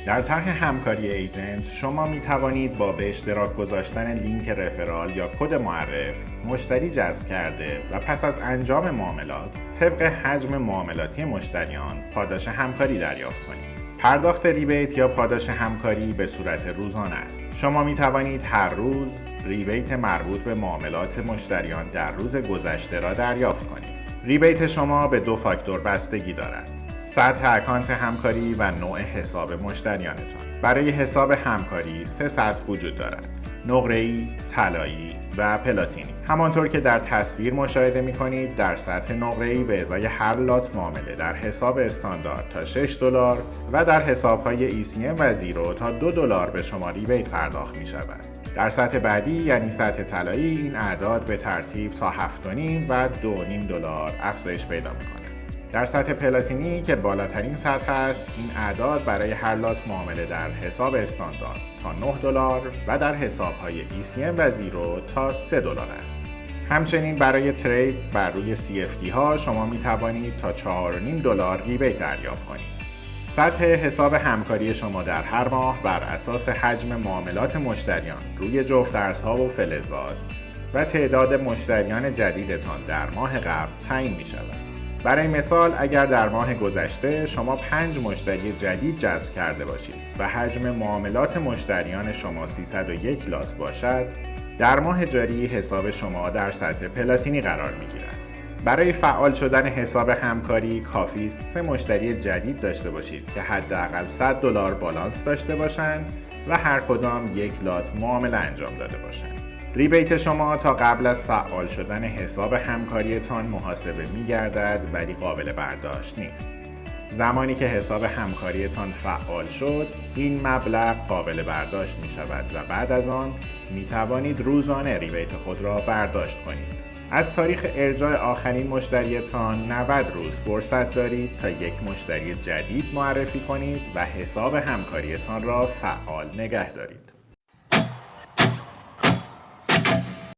در طرح همکاری ایجنت شما می توانید با به اشتراک گذاشتن لینک رفرال یا کد معرف مشتری جذب کرده و پس از انجام معاملات طبق حجم معاملاتی مشتریان پاداش همکاری دریافت کنید. پرداخت ریبیت یا پاداش همکاری به صورت روزانه است. شما می توانید هر روز ریبیت مربوط به معاملات مشتریان در روز گذشته را دریافت کنید. ریبیت شما به 2 فاکتور بستگی دارد: سطح اکانت همکاری و نوع حساب مشتریانتان. برای حساب همکاری 3 سطح وجود دارد: نقره‌ای، طلایی و پلاتینی. همانطور که در تصویر مشاهده می‌کنید، در سطح نقره‌ای به ازای هر لات معامله در حساب استاندارد تا $6 و در حساب‌های ECM و زیرو تا $2 به شما ریبیت پرداخت می‌شود. در سطح بعدی یعنی سطح طلایی این اعداد به ترتیب تا $7.5 و $2.5 افزایش پیدا می‌کنند. در سطح پلاتینی که بالاترین سطح است، این اعداد برای هر لات معامله در حساب استاندارد تا $9 و در حساب‌های ECM و زیرو تا $3 است. همچنین برای ترید بر روی CFD ها شما می توانید تا $4.5 ریبیت دریافت کنید. سطح حساب همکاری شما در هر ماه بر اساس حجم معاملات مشتریان روی جفت ارزها و فلزات و تعداد مشتریان جدیدتان در ماه قبل تعیین می شود. برای مثال اگر در ماه گذشته شما 5 مشتری جدید جذب کرده باشید و حجم معاملات مشتریان شما 301 لات باشد، در ماه جاری حساب شما در سطح پلاتینی قرار می گیرد. برای فعال شدن حساب همکاری کافی است 3 مشتری جدید داشته باشید که حداقل $100 بالانس داشته باشند و هر کدام 1 لات معامله انجام داده باشند. ریبیت شما تا قبل از فعال شدن حساب همکاریتان محاسبه می‌گردد ولی قابل برداشت نیست. زمانی که حساب همکاریتان فعال شد، این مبلغ قابل برداشت می‌شود و بعد از آن می‌توانید روزانه ریبیت خود را برداشت کنید. از تاریخ ارجاع آخرین مشتریتان 90 روز فرصت دارید تا 1 مشتری جدید معرفی کنید و حساب همکاریتان را فعال نگه دارید.